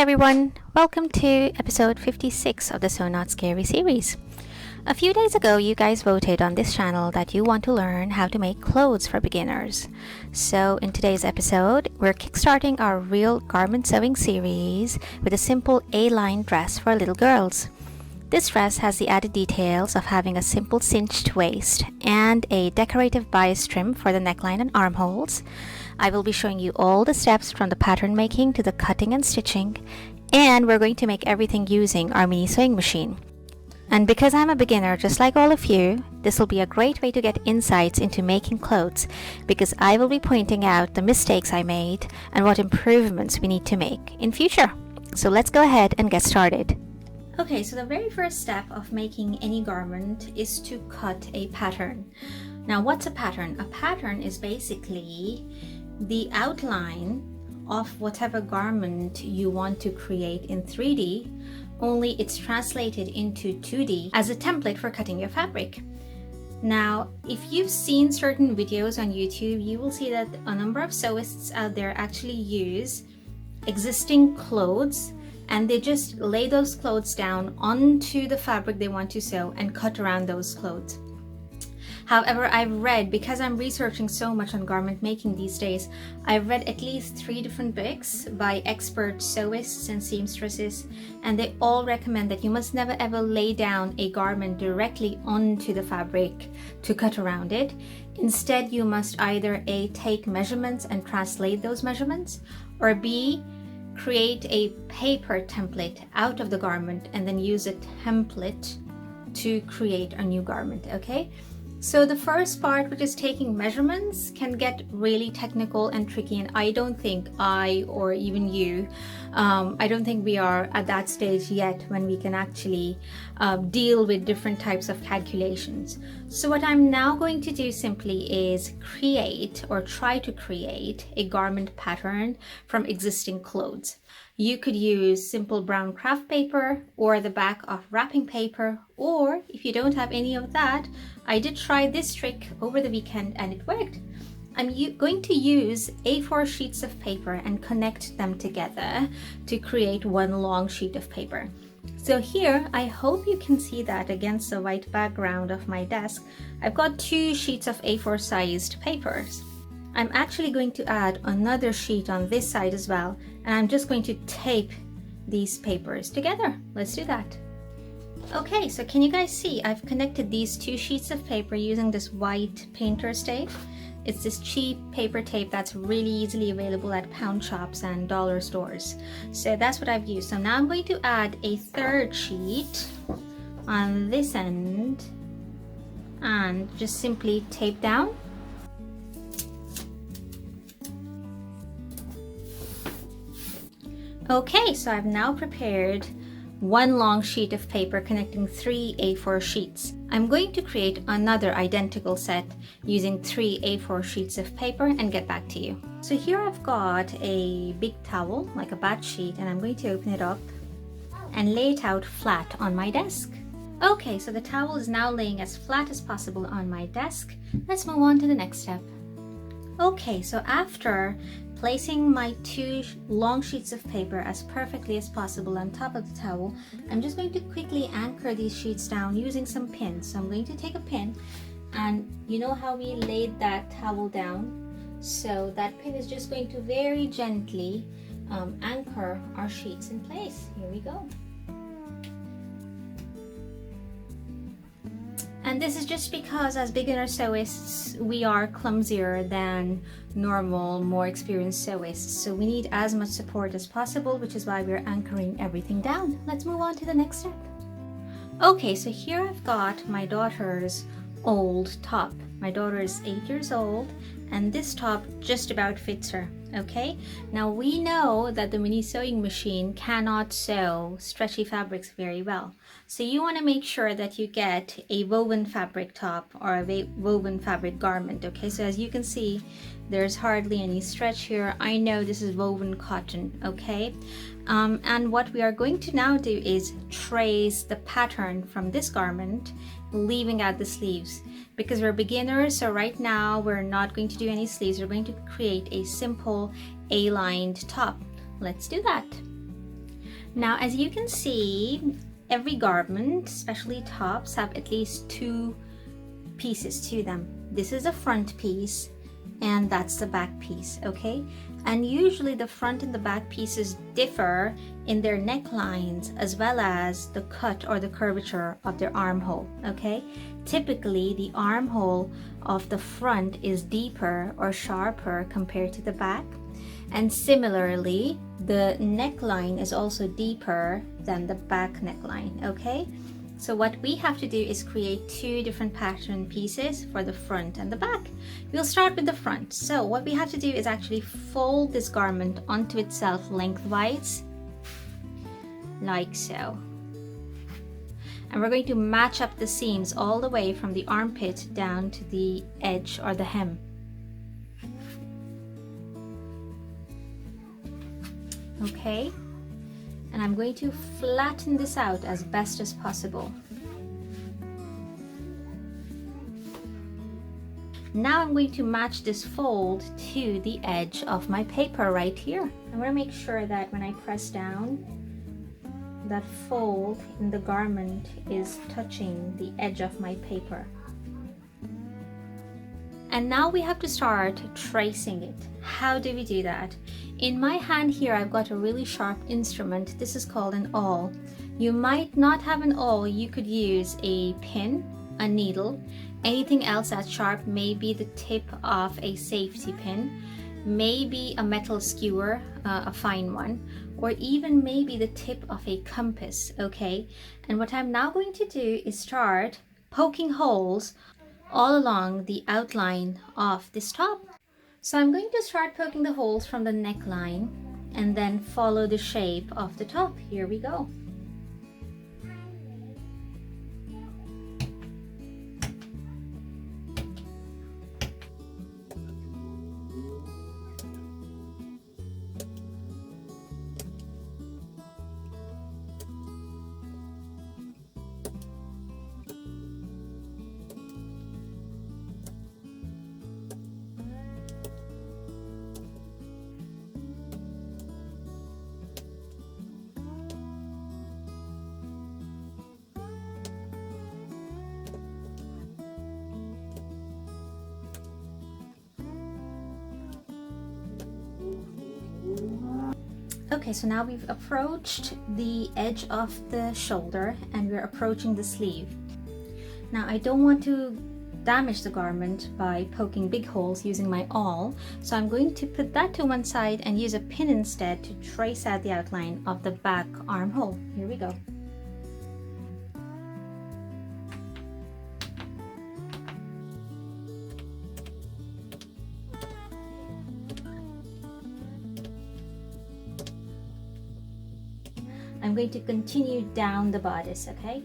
everyone, welcome to episode 56 of the So Not Scary series. A few days ago, you guys voted on this channel that you want to learn how to make clothes for beginners. So in today's episode, we're kickstarting our real garment sewing series with a simple A-line dress for little girls. This dress has the added details of having a simple cinched waist and a decorative bias trim for the neckline and armholes. I will be showing you all the steps from the pattern making to the cutting and stitching, and we're going to make everything using our mini sewing machine. And because I'm a beginner just like all of you, this will be a great way to get insights into making clothes, because I will be pointing out the mistakes I made and what improvements we need to make in future. So let's go ahead and get started. Okay, so the very first step of making any garment is to cut a pattern. Now, what's a pattern? A pattern is basically the outline of whatever garment you want to create in 3D, only it's translated into 2D as a template for cutting your fabric. Now, if you've seen certain videos on YouTube, you will see that a number of sewists out there actually use existing clothes and they just lay those clothes down onto the fabric they want to sew and cut around those clothes. However, I've read, because I'm researching so much on garment making these days, I've read at least 3 different books by expert sewists and seamstresses, and they all recommend that you must never ever lay down a garment directly onto the fabric to cut around it. Instead, you must either A, take measurements and translate those measurements, or B, create a paper template out of the garment and then use a template to create a new garment, okay? So the first part, which is taking measurements, can get really technical and tricky, and I don't think I, or even you, I don't think we are at that stage yet when we can actually deal with different types of calculations. So what I'm now going to do simply is create, or try to create, a garment pattern from existing clothes. You could use simple brown craft paper or the back of wrapping paper, or if you don't have any of that, I did try this trick over the weekend and it worked. I'm going to use A4 sheets of paper and connect them together to create one long sheet of paper. So here, I hope you can see that against the white background of my desk, I've got 2 sheets of A4 sized papers. I'm actually going to add another sheet on this side as well, and I'm just going to tape these papers together. Let's do that. Okay, so can you guys see I've connected these 2 sheets of paper using this white painter's tape. It's this cheap paper tape that's really easily available at pound shops and dollar stores. So that's what I've used. So now I'm going to add a 3rd sheet on this end and just simply tape down. Okay, so I've now prepared 1 long sheet of paper connecting 3 A4 sheets. I'm going to create another identical set using 3 A4 sheets of paper and get back to you. So here I've got a big towel, like a bath sheet, and I'm going to open it up and lay it out flat on my desk. Okay, so the towel is now laying as flat as possible on my desk. Let's move on to the next step. Okay, so after placing my 2 long sheets of paper as perfectly as possible on top of the towel, I'm just going to quickly anchor these sheets down using some pins. So I'm going to take a pin, and you know how we laid that towel down? So that pin is just going to very gently anchor our sheets in place. Here we go. And this is just because as beginner sewists, we are clumsier than normal, more experienced sewists. So we need as much support as possible, which is why we're anchoring everything down. Let's move on to the next step. Okay, so here I've got my daughter's old top. My daughter is 8 years old, and this top just about fits her. Okay, now we know that the mini sewing machine cannot sew stretchy fabrics very well. So you want to make sure that you get a woven fabric top or a woven fabric garment. Okay, so as you can see, there's hardly any stretch here. I know this is woven cotton, okay? And what we are going to now do is trace the pattern from this garment, leaving out the sleeves. Because we're beginners, so right now we're not going to do any sleeves. We're going to create a simple A-lined top. Let's do that. Now, as you can see, every garment, especially tops, have at least two pieces to them. This is the front piece and that's the back piece, okay? And usually the front and the back pieces differ in their necklines as well as the cut or the curvature of their armhole, okay? Typically, the armhole of the front is deeper or sharper compared to the back. And similarly, the neckline is also deeper than the back neckline, okay? So what we have to do is create two different pattern pieces for the front and the back. We'll start with the front. So what we have to do is actually fold this garment onto itself lengthwise, like so. And we're going to match up the seams all the way from the armpit down to the edge or the hem. Okay, and I'm going to flatten this out as best as possible. Now I'm going to match this fold to the edge of my paper right here. I want to make sure that when I press down, that fold in the garment is touching the edge of my paper. And now we have to start tracing it. How do we do that? In my hand here, I've got a really sharp instrument. This is called an awl. You might not have an awl. You could use a pin, a needle, anything else that's sharp, maybe the tip of a safety pin, maybe a metal skewer, a fine one, or even maybe the tip of a compass, okay? And what I'm now going to do is start poking holes all along the outline of this top. So I'm going to start poking the holes from the neckline and then follow the shape of the top. Here we go. Okay, so now we've approached the edge of the shoulder and we're approaching the sleeve. Now I don't want to damage the garment by poking big holes using my awl, so I'm going to put that to one side and use a pin instead to trace out the outline of the back armhole. Here we go. I'm going to continue down the bodice, okay?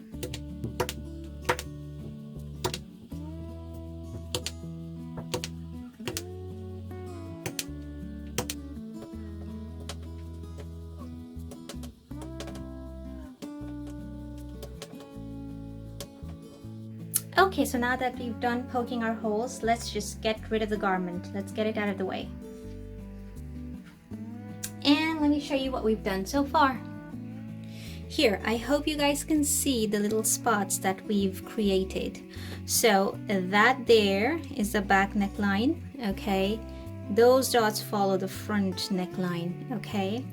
Okay, so now that we've done poking our holes, let's just get rid of the garment. Let's get it out of the way. And let me show you what we've done so far. Here, I hope you guys can see the little spots that we've created. So that there is the back neckline, okay? Those dots follow the front neckline, okay?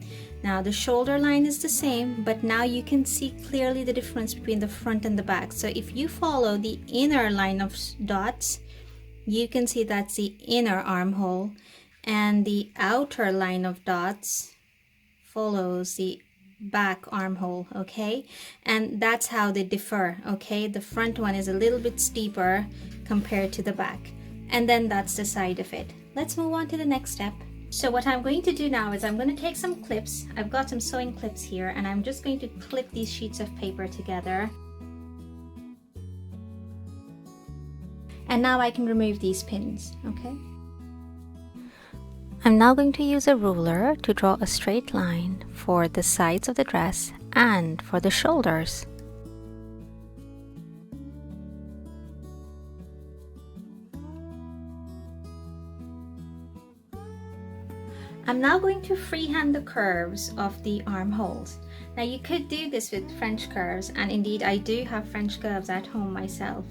Now the shoulder line is the same, but now you can see clearly the difference between the front and the back. So if you follow the inner line of dots, you can see that's the inner armhole, and the outer line of dots follows the back armhole, okay? And that's how they differ, okay? The front one is a little bit steeper compared to the back, and then that's the side of it. Let's move on to the next step. So what I'm going to do now is I'm going to take some clips. I've got some sewing clips here, and I'm just going to clip these sheets of paper together. And now I can remove these pins, okay? I'm now going to use a ruler to draw a straight line for the sides of the dress and for the shoulders. I'm now going to freehand the curves of the armholes. Now you could do this with French curves, and indeed I do have French curves at home myself,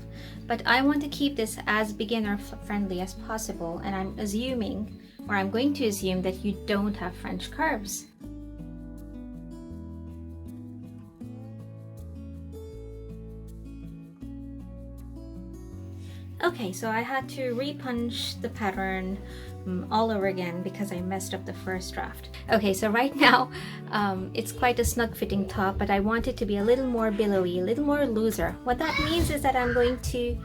but I want to keep this as beginner friendly as possible, and I'm assuming, or I'm going to assume, that you don't have French curves. Okay, so I had to repunch the pattern all over again because I messed up the first draft. Okay, so right now it's quite a snug fitting top, but I want it to be a little more billowy, a little more looser. What that means is that I'm going to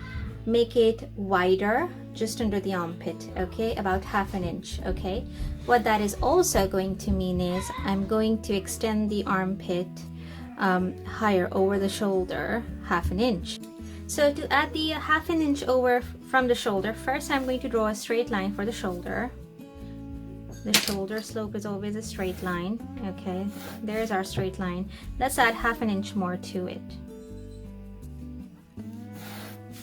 make it wider just under the armpit, okay, about 1/2 inch, okay. What that is also going to mean is I'm going to extend the armpit higher over the shoulder 1/2 inch. So to add the 1/2 inch over from the shoulder, first I'm going to draw a straight line for the shoulder. The shoulder slope is always a straight line. Okay, there's our straight line. Let's add 1/2 inch more to it.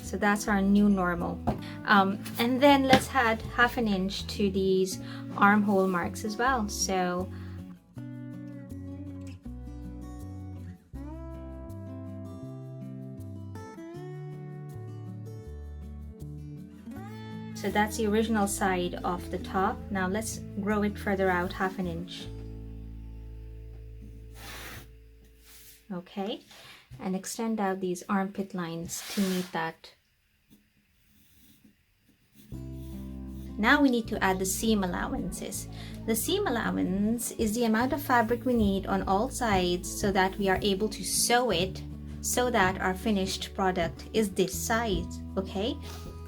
So that's our new normal. And then let's add 1/2 inch to these armhole marks as well. So that's the original side of the top. Now let's grow it further out 1/2 inch. Okay, and extend out these armpit lines to meet that. Now we need to add the seam allowances. The seam allowance is the amount of fabric we need on all sides so that we are able to sew it so that our finished product is this size, okay?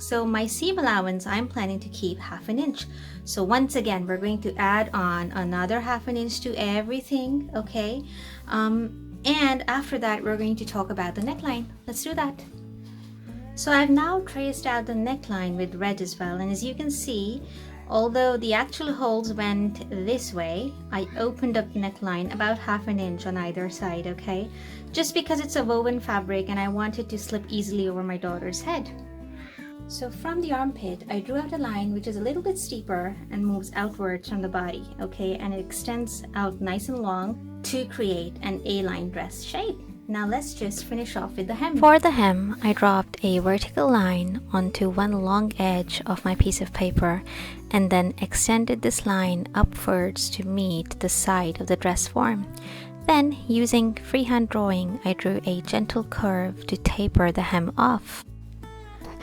So my seam allowance, I'm planning to keep 1/2 inch. So once again, we're going to add on another 1/2 inch to everything, okay? And after that, we're going to talk about the neckline. Let's do that. So I've now traced out the neckline with red as well. And as you can see, although the actual holes went this way, I opened up the neckline about 1/2 inch on either side, okay? Just because it's a woven fabric and I want it to slip easily over my daughter's head. So from the armpit, I drew out a line which is a little bit steeper and moves outwards from the body, okay? And it extends out nice and long to create an A-line dress shape. Now let's just finish off with the hem. For the hem, I dropped a vertical line onto one long edge of my piece of paper and then extended this line upwards to meet the side of the dress form. Then, using freehand drawing, I drew a gentle curve to taper the hem off.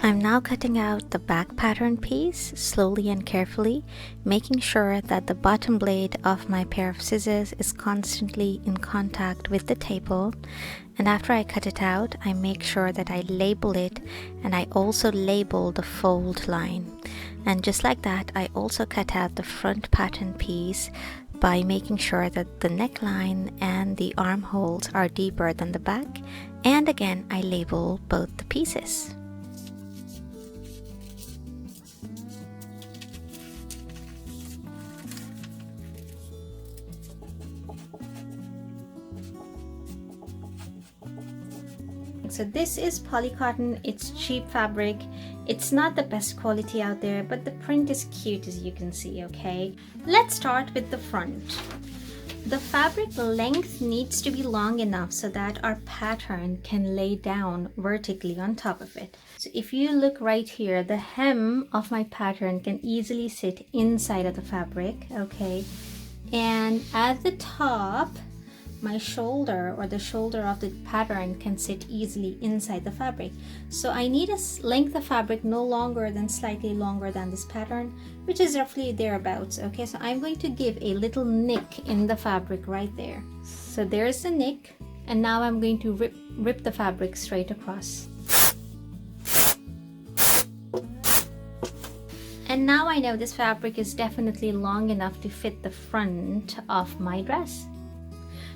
I'm now cutting out the back pattern piece slowly and carefully, making sure that the bottom blade of my pair of scissors is constantly in contact with the table. And after I cut it out, I make sure that I label it, and I also label the fold line. And just like that, I also cut out the front pattern piece by making sure that the neckline and the armholes are deeper than the back. And again, I label both the pieces. So this is polycotton. It's cheap fabric. It's not the best quality out there, but the print is cute, as you can see, okay? Let's start with the front. The fabric length needs to be long enough so that our pattern can lay down vertically on top of it. So if you look right here, the hem of my pattern can easily sit inside of the fabric, okay? And at the top, my shoulder, or the shoulder of the pattern, can sit easily inside the fabric. So I need a length of fabric no longer than slightly longer than this pattern, which is roughly thereabouts, okay? So I'm going to give a little nick in the fabric right there. So there's the nick, and now I'm going to rip the fabric straight across. And now I know this fabric is definitely long enough to fit the front of my dress.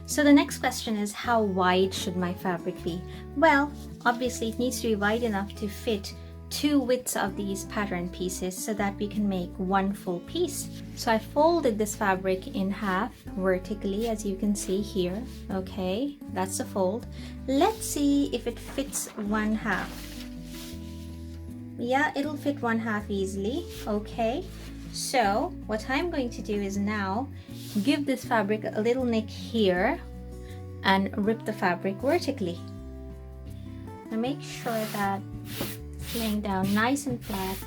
So the next question is, how wide should my fabric be? Well, obviously it needs to be wide enough to fit 2 widths of these pattern pieces so that we can make one full piece. So I folded this fabric in half vertically, as you can see here. Okay, that's the fold. Let's see if it fits 1/2. Yeah, it'll fit 1/2 easily. Okay, So what I'm going to do is now give this fabric a little nick here and rip the fabric vertically. Now make sure that it's laying down nice and flat.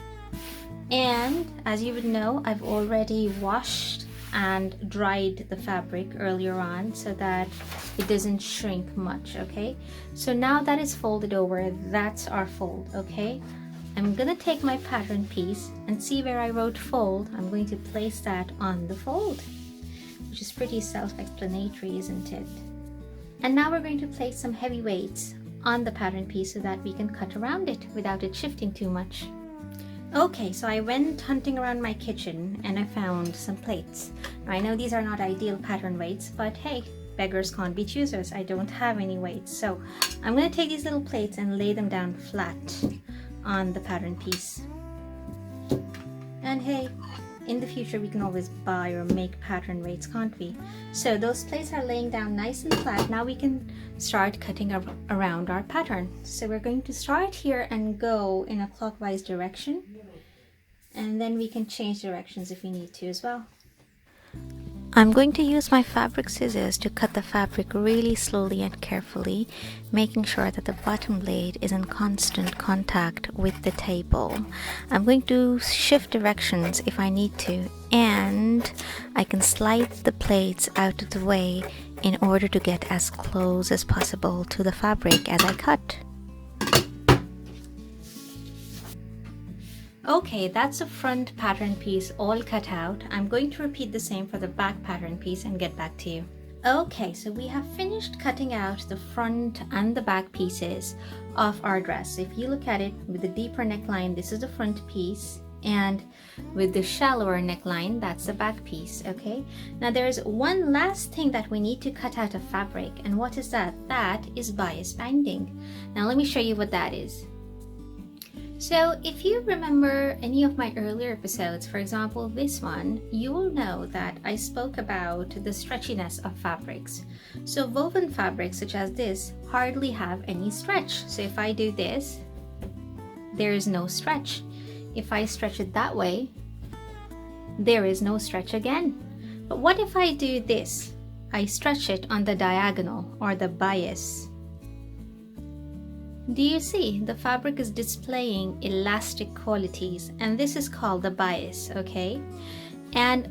And as you would know, I've already washed and dried the fabric earlier on so that it doesn't shrink much, okay? So now that is folded over, that's our fold, okay? I'm gonna take my pattern piece and see where I wrote fold. I'm going to place that on the fold, which is pretty self-explanatory, isn't it? And now we're going to place some heavy weights on the pattern piece so that we can cut around it without it shifting too much. Okay, so I went hunting around my kitchen and I found some plates. Now, I know these are not ideal pattern weights, but hey, beggars can't be choosers. I don't have any weights. So I'm going to take these little plates and lay them down flat on the pattern piece. And hey, in the future we can always buy or make pattern weights, can't we? So those plates are laying down nice and flat. Now we can start cutting around our pattern. So we're going to start here and go in a clockwise direction, and then we can change directions if we need to as well. I'm going to use my fabric scissors to cut the fabric really slowly and carefully, making sure that the bottom blade is in constant contact with the table. I'm going to shift directions if I need to, and I can slide the plates out of the way in order to get as close as possible to the fabric as I cut. Okay, that's the front pattern piece all cut out. I'm going to repeat the same for the back pattern piece and get back to you. Okay, so we have finished cutting out the front and the back pieces of our dress. If you look at it with the deeper neckline, this is the front piece, and with the shallower neckline, that's the back piece, okay? Now there's one last thing that we need to cut out of fabric, and what is that? That is bias binding. Now let me show you what that is. So if you remember any of my earlier episodes, for example this one, you will know that I spoke about the stretchiness of fabrics. So woven fabrics such as this hardly have any stretch. So if I do this, there is no stretch. If I stretch it that way, there is no stretch again. But what if I do this? I stretch it on the diagonal or the bias. Do you see? The fabric is displaying elastic qualities, and this is called the bias, okay? And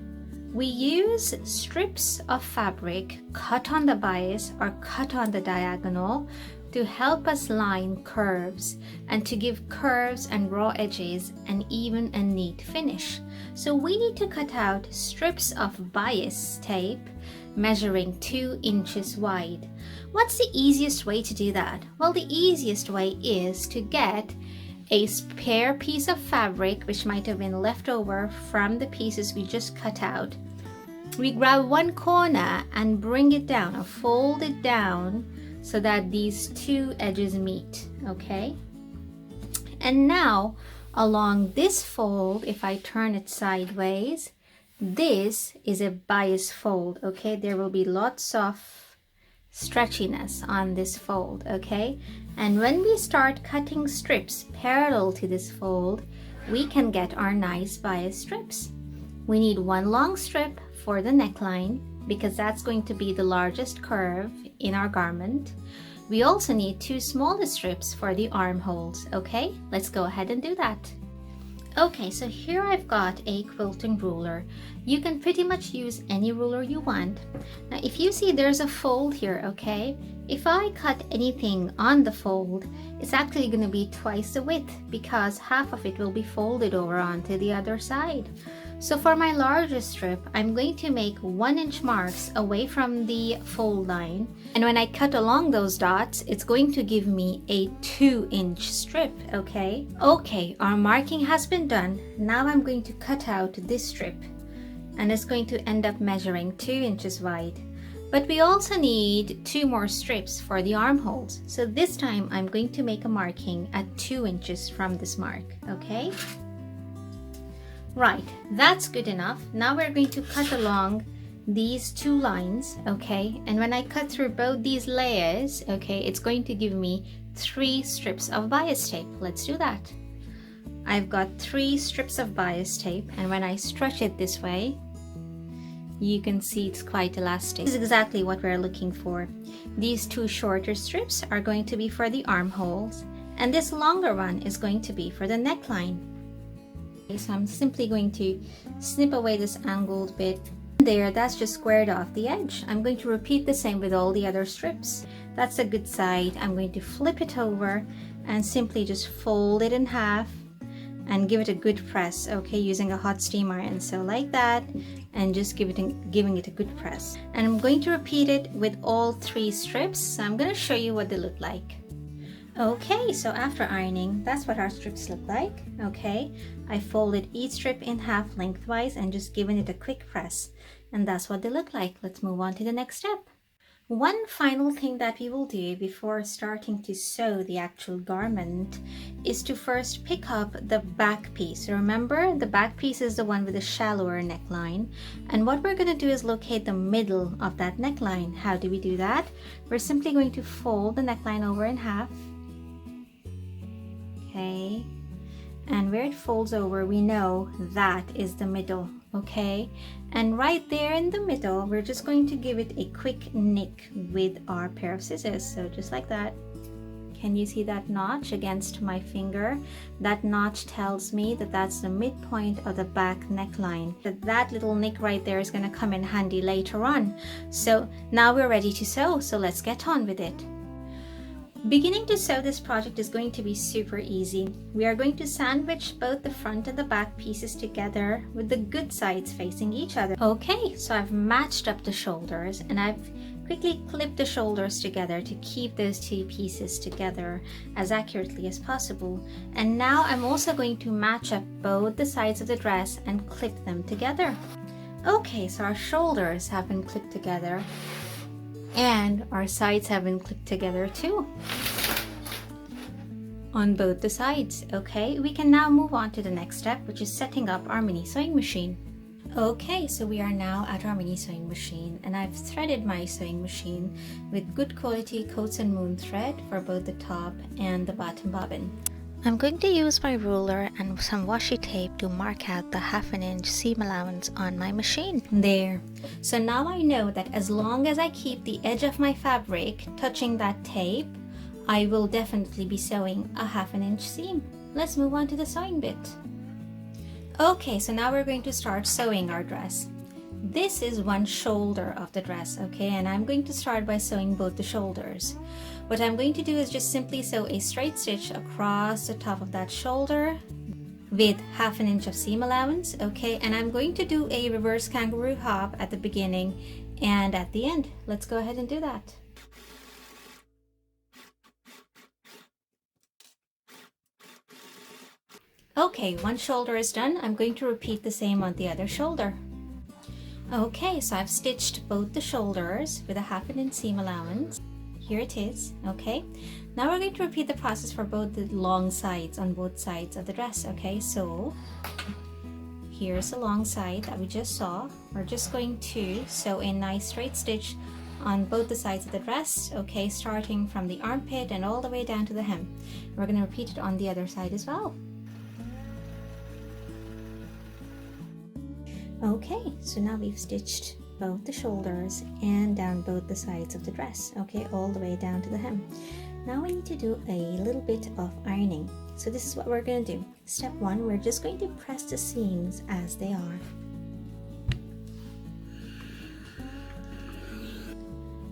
we use strips of fabric cut on the bias or cut on the diagonal to help us line curves and to give curves and raw edges an even and neat finish. So we need to cut out strips of bias tape measuring 2 inches wide. What's the easiest way to do that? Well, the easiest way is to get a spare piece of fabric which might have been left over from the pieces we just cut out. We grab one corner and bring it down or fold it down so that these 2 edges meet, okay? And now along this fold, if I turn it sideways, this is a bias fold, okay? There will be lots of stretchiness on this fold, okay? And when we start cutting strips parallel to this fold, we can get our nice bias strips. We need one long strip for the neckline because that's going to be the largest curve in our garment. We also need 2 smaller strips for the armholes, okay? Let's go ahead and do that. Okay, so here I've got a quilting ruler. You can pretty much use any ruler you want. Now if you see there's a fold here, okay? If I cut anything on the fold, it's actually going to be twice the width because half of it will be folded over onto the other side. So for my largest strip, I'm going to make 1-inch marks away from the fold line. And when I cut along those dots, it's going to give me a 2-inch strip, okay? Okay, our marking has been done. Now I'm going to cut out this strip. And it's going to end up measuring 2 inches wide. But we also need 2 more strips for the armholes. So this time I'm going to make a marking at 2 inches from this mark, okay? Right, that's good enough. Now we're going to cut along these 2 lines, okay? And when I cut through both these layers, okay, it's going to give me 3 strips of bias tape. Let's do that. I've got 3 strips of bias tape, and when I stretch it this way, you can see it's quite elastic. This is exactly what we're looking for. These 2 shorter strips are going to be for the armholes, and this longer one is going to be for the neckline. Okay, so I'm simply going to snip away this angled bit. There, that's just squared off the edge. I'm going to repeat the same with all the other strips. That's a good side. I'm going to flip it over and simply just fold it in half and give it a good press, okay, using a hot steam iron. So like that, and just giving it a good press. And I'm going to repeat it with all 3 strips. So I'm going to show you what they look like. Okay, so after ironing, that's what our strips look like. Okay, I folded each strip in half lengthwise and just given it a quick press, and that's what they look like. Let's move on to the next step. One final thing that we will do before starting to sew the actual garment is to first pick up the back piece. Remember, the back piece is the one with the shallower neckline, and what we're going to do is locate the middle of that neckline. How do we do that? We're simply going to fold the neckline over in half. Okay, and where it folds over, we know that is the middle. Okay, and right there in the middle, we're just going to give it a quick nick with our pair of scissors. So just like that. Can you see that notch against my finger? That notch tells me that that's the midpoint of the back neckline. That little nick right there is going to come in handy later on. So now we're ready to sew, so let's get on with it. Beginning to sew this project is going to be super easy. We are going to sandwich both the front and the back pieces together with the good sides facing each other. Okay, so I've matched up the shoulders and I've quickly clipped the shoulders together to keep those 2 pieces together as accurately as possible. And now I'm also going to match up both the sides of the dress and clip them together. Okay, so our shoulders have been clipped together, and our sides have been clipped together too on both the sides. Okay, we can now move on to the next step, which is setting up our mini sewing machine. Okay, so we are now at our mini sewing machine, and I've threaded my sewing machine with good quality Coats and Moon thread for both the top and the bottom bobbin. I'm going to use my ruler and some washi tape to mark out the 1/2 inch seam allowance on my machine. There. So now I know that as long as I keep the edge of my fabric touching that tape, I will definitely be sewing a 1/2 inch seam. Let's move on to the sewing bit. Okay, so now we're going to start sewing our dress. This is one shoulder of the dress, okay, and I'm going to start by sewing both the shoulders. What I'm going to do is just simply sew a straight stitch across the top of that shoulder with 1/2 inch of seam allowance, okay, and I'm going to do a reverse kangaroo hop at the beginning and at the end. Let's go ahead and do that. Okay, one shoulder is done. I'm going to repeat the same on the other shoulder. Okay, so I've stitched both the shoulders with a 1/2 inch seam allowance. Here it is, okay? Now we're going to repeat the process for both the long sides on both sides of the dress, okay? So here's the long side that we just saw. We're just going to sew a nice straight stitch on both the sides of the dress, okay? Starting from the armpit and all the way down to the hem. We're going to repeat it on the other side as well. Okay, so now we've stitched both the shoulders and down both the sides of the dress, okay, all the way down to the hem. Now we need to do a little bit of ironing. So this is what we're going to do. Step 1, we're just going to press the seams as they are.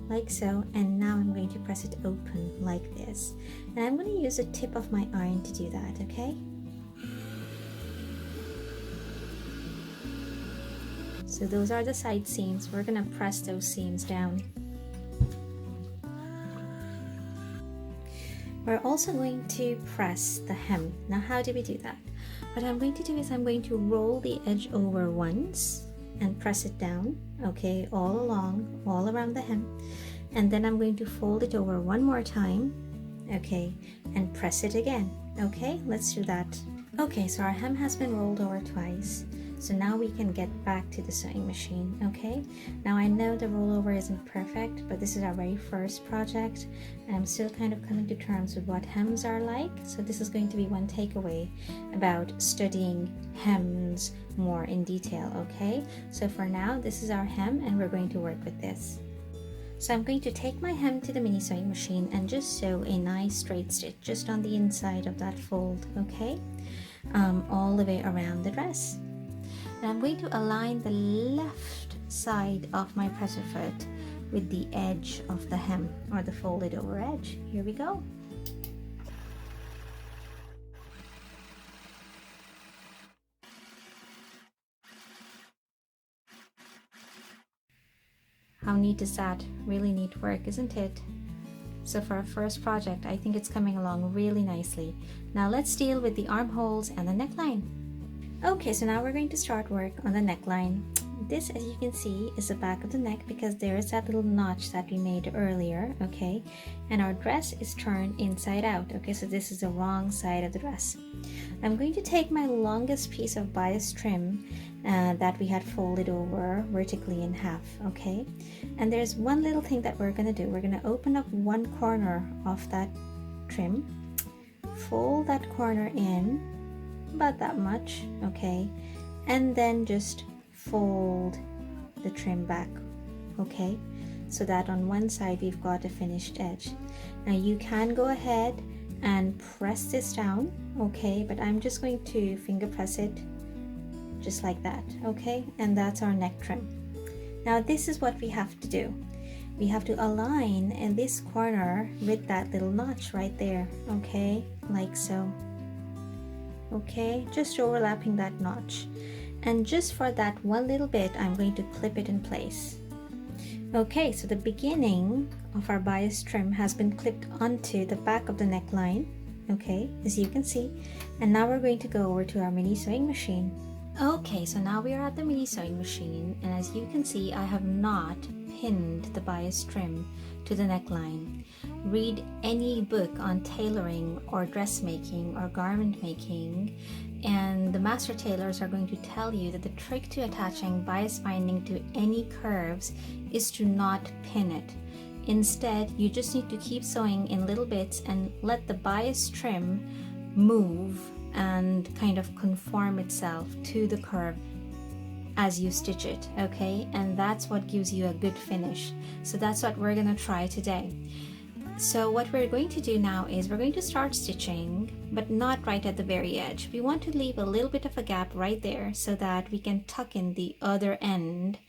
Like so, and now I'm going to press it open like this. And I'm going to use the tip of my iron to do that, okay? So those are the side seams. We're going to press those seams down. We're also going to press the hem. Now how do we do that? What I'm going to do is I'm going to roll the edge over once and press it down, okay, all along, all around the hem. And then I'm going to fold it over one more time, okay, and press it again. Okay, let's do that. Okay, so our hem has been rolled over twice. So now we can get back to the sewing machine. Okay, now I know the rollover isn't perfect, but this is our very first project and I'm still kind of coming to terms with what hems are like. So this is going to be one takeaway about studying hems more in detail. Okay, so for now this is our hem and we're going to work with this. So I'm going to take my hem to the mini sewing machine and just sew a nice straight stitch just on the inside of that fold. Okay, all the way around the dress. And I'm going to align the left side of my presser foot with the edge of the hem, or the folded over edge. Here we go. How neat is that? Really neat work, isn't it? So for our first project, I think it's coming along really nicely. Now let's deal with the armholes and the neckline. Okay, so now we're going to start work on the neckline. This, as you can see, is the back of the neck because there is that little notch that we made earlier, okay? And our dress is turned inside out, okay? So this is the wrong side of the dress. I'm going to take my longest piece of bias trim that we had folded over vertically in half, okay? And there's one little thing that we're gonna do. We're gonna open up one corner of that trim, fold that corner in, about that much, okay, and then just fold the trim back, okay, so that on one side we've got a finished edge. Now you can go ahead and press this down, okay, but I'm just going to finger press it just like that, okay, and that's our neck trim. Now this is what we have to do. We have to align in this corner with that little notch right there, okay, like so. Okay, just overlapping that notch, and just for that one little bit I'm going to clip it in place. Okay, so the beginning of our bias trim has been clipped onto the back of the neckline, okay, as you can see, and now we're going to go over to our mini sewing machine. Okay, so now we are at the mini sewing machine, and as you can see I have not pinned the bias trim to the neckline. Read any book on tailoring or dressmaking or garment making, and the master tailors are going to tell you that the trick to attaching bias binding to any curves is to not pin it. Instead, you just need to keep sewing in little bits and let the bias trim move and kind of conform itself to the curve as you stitch it, okay? And that's what gives you a good finish. So that's what we're gonna try today. So what we're going to do now is we're going to start stitching, but not right at the very edge. We want to leave a little bit of a gap right there so that we can tuck in the other end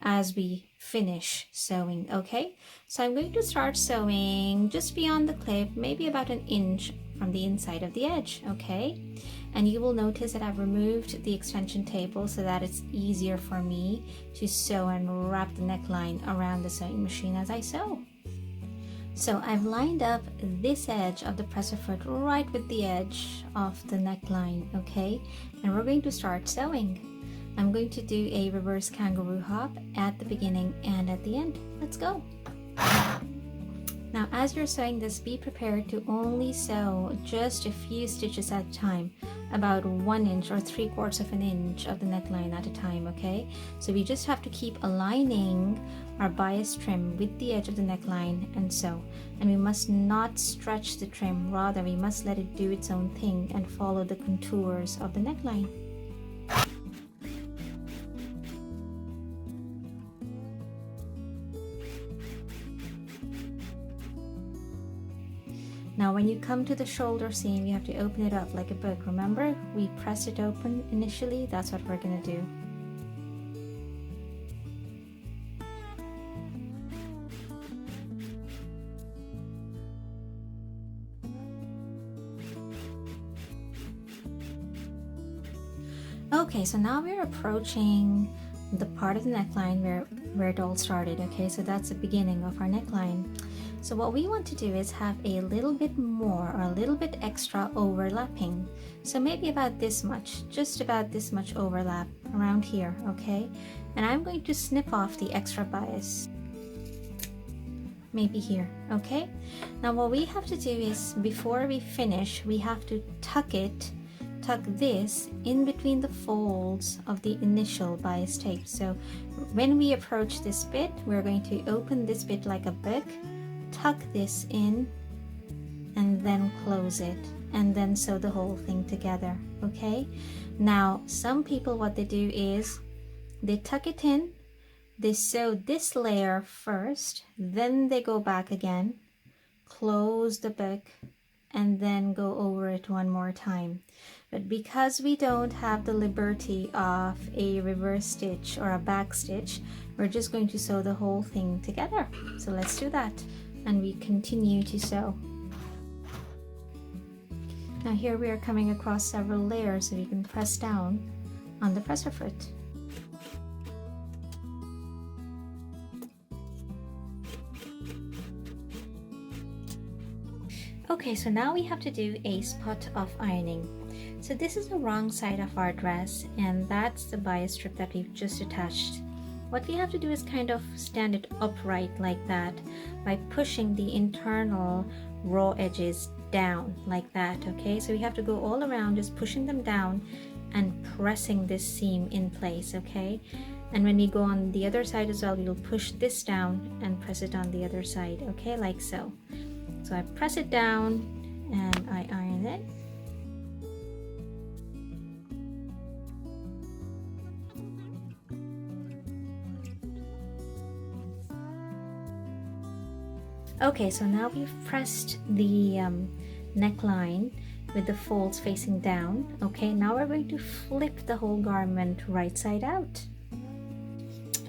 as we finish sewing, okay? So I'm going to start sewing just beyond the clip, maybe about an inch from the inside of the edge, okay? And you will notice that I've removed the extension table so that it's easier for me to sew and wrap the neckline around the sewing machine as I sew. So I've lined up this edge of the presser foot right with the edge of the neckline, okay? And we're going to start sewing. I'm going to do a reverse kangaroo hop at the beginning and at the end. Let's go. Now as you're sewing this, be prepared to only sew just a few stitches at a time, about 1 inch or 3/4 of an inch of the neckline at a time, okay? So we just have to keep aligning our bias trim with the edge of the neckline and sew. And we must not stretch the trim, rather we must let it do its own thing and follow the contours of the neckline. Now when you come to the shoulder seam, you have to open it up like a book. Remember, we pressed it open initially. That's what we're going to do. Okay, so now we're approaching the part of the neckline where it all started, okay? So that's the beginning of our neckline. So what we want to do is have a little bit more or a little bit extra overlapping. So maybe about this much, just about this much overlap around here, okay? And I'm going to snip off the extra bias. Maybe here, okay? Now what we have to do is, before we finish, we have to tuck it tuck this in between the folds of the initial bias tape. So when we approach this bit, we're going to open this bit like a book, tuck this in, and then close it, and then sew the whole thing together. Okay, now some people, what they do is they tuck it in, they sew this layer first, then they go back again, close the book, and then go over it one more time. But because we don't have the liberty of a reverse stitch or a back stitch, we're just going to sew the whole thing together. So let's do that, and we continue to sew. Now here we are coming across several layers, so you can press down on the presser foot. Okay, so now we have to do a spot of ironing. So this is the wrong side of our dress, and that's the bias strip that we've just attached. What we have to do is kind of stand it upright like that by pushing the internal raw edges down like that. Okay, so we have to go all around, just pushing them down and pressing this seam in place. Okay, and when we go on the other side as well, we'll push this down and press it on the other side. Okay, like so. So I press it down and I iron it. Okay, so now we've pressed the neckline with the folds facing down. Okay, now we're going to flip the whole garment right side out.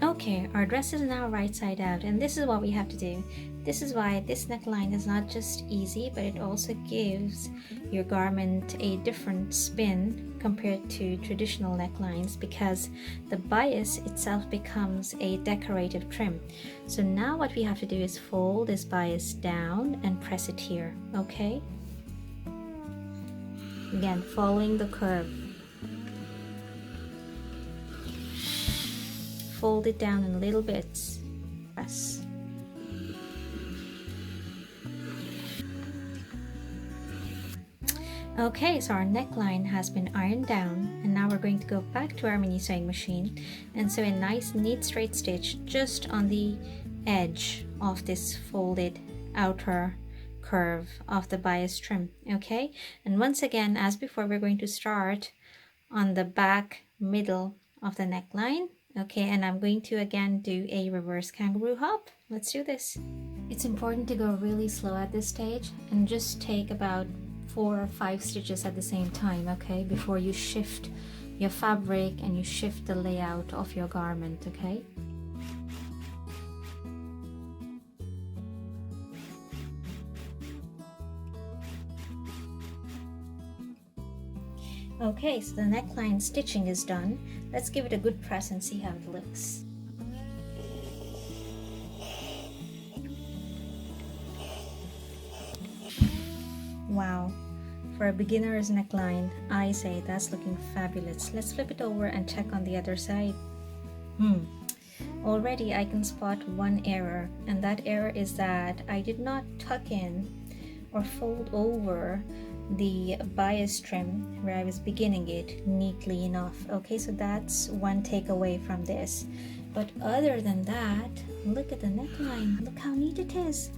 Okay, our dress is now right side out, and this is what we have to do. This is why this neckline is not just easy, but it also gives your garment a different spin compared to traditional necklines, because the bias itself becomes a decorative trim. So now what we have to do is fold this bias down and press it here. Okay, again following the curve. Fold it down in little bits. Press. Okay, so our neckline has been ironed down, and now we're going to go back to our mini sewing machine and sew a nice neat straight stitch just on the edge of this folded outer curve of the bias trim. Okay, and once again, as before, we're going to start on the back middle of the neckline. Okay, and I'm going to again do a reverse kangaroo hop. Let's do this. It's important to go really slow at this stage and just take about 4 or 5 stitches at the same time, okay, before you shift your fabric and you shift the layout of your garment. Okay, okay, so the neckline stitching is done. Let's give it a good press and see how it looks. Wow, for a beginner's neckline, I say that's looking fabulous. Let's flip it over and check on the other side. Already I can spot one error, and that error is that I did not tuck in or fold over the bias trim where I was beginning it neatly enough. Okay, so that's one takeaway from this. But other than that, look at the neckline. Look how neat it is.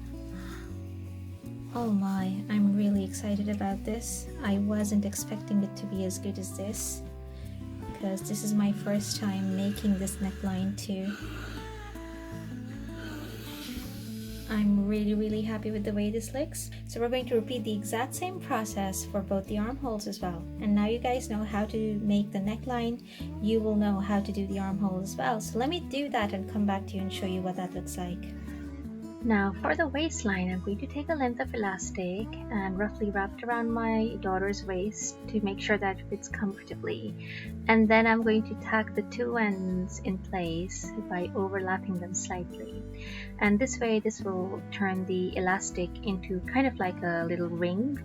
Oh my, I'm really excited about this. I wasn't expecting it to be as good as this, because this is my first time making this neckline too. I'm really happy with the way this looks. So we're going to repeat the exact same process for both the armholes as well. And now you guys know how to make the neckline, you will know how to do the armhole as well. So let me do that and come back to you and show you what that looks like. Now for the waistline, I'm going to take a length of elastic and roughly wrap it around my daughter's waist to make sure that it fits comfortably. And then I'm going to tack the two ends in place by overlapping them slightly. And this way, this will turn the elastic into kind of like a little ring.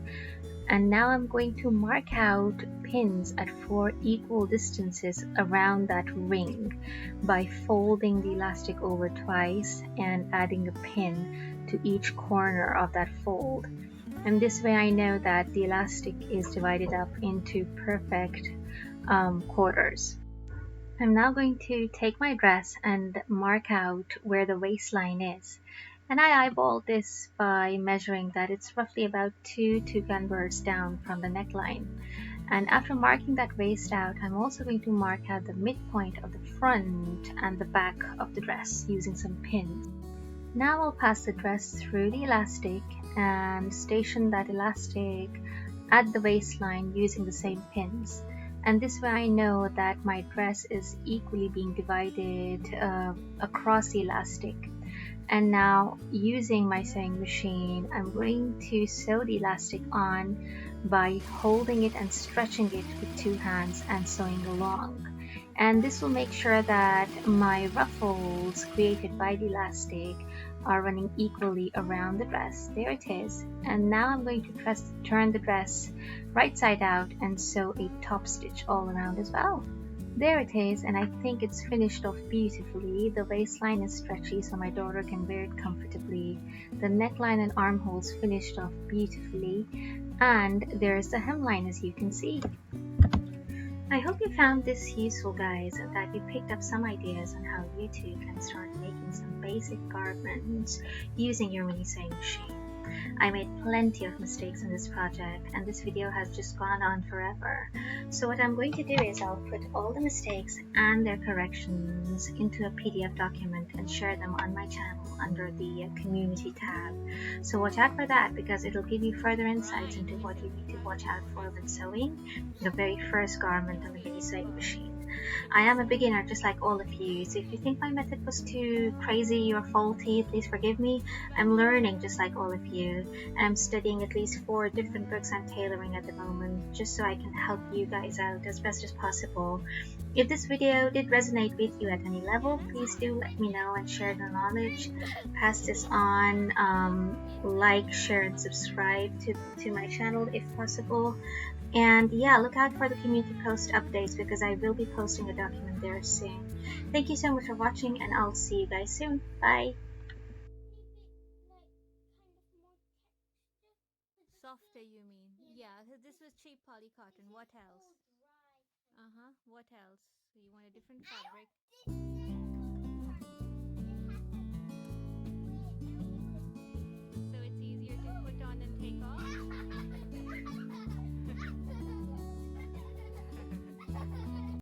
And now I'm going to mark out pins at 4 equal distances around that ring by folding the elastic over twice and adding a pin to each corner of that fold. And this way I know that the elastic is divided up into perfect quarters. I'm now going to take my dress and mark out where the waistline is. And I eyeballed this by measuring that it's roughly about 2 toucan down from the neckline. And after marking that waist out, I'm also going to mark out the midpoint of the front and the back of the dress using some pins. Now I'll pass the dress through the elastic and station that elastic at the waistline using the same pins. And this way I know that my dress is equally being divided across the elastic. And now using my sewing machine, I'm going to sew the elastic on by holding it and stretching it with 2 hands and sewing along. And this will make sure that my ruffles created by the elastic are running equally around the dress. There it is. And now I'm going to turn the dress right side out and sew a top stitch all around as well. There it is, and I think it's finished off beautifully. The waistline is stretchy so my daughter can wear it comfortably. The neckline and armholes finished off beautifully, and there's the hemline as you can see. I hope you found this useful, guys, and that you picked up some ideas on how you too can start making some basic garments using your mini sewing machine. I made plenty of mistakes in this project, and this video has just gone on forever. So what I'm going to do is I'll put all the mistakes and their corrections into a PDF document and share them on my channel under the community tab. So watch out for that, because it'll give you further insights into what you need to watch out for when sewing the very first garment on the mini sewing machine. I am a beginner just like all of you, so if you think my method was too crazy or faulty, please forgive me. I'm learning just like all of you, and I'm studying at least 4 different books on tailoring at the moment, just so I can help you guys out as best as possible. If this video did resonate with you at any level, please do let me know and share the knowledge. Pass this on, like, share, and subscribe to my channel if possible. And yeah, look out for the community post updates, because I will be posting a document there soon. Thank you so much for watching, and I'll see you guys soon. Bye! Softer, you mean? Yeah, this was cheap poly cotton. What else? Uh huh. What else? So you want a different fabric?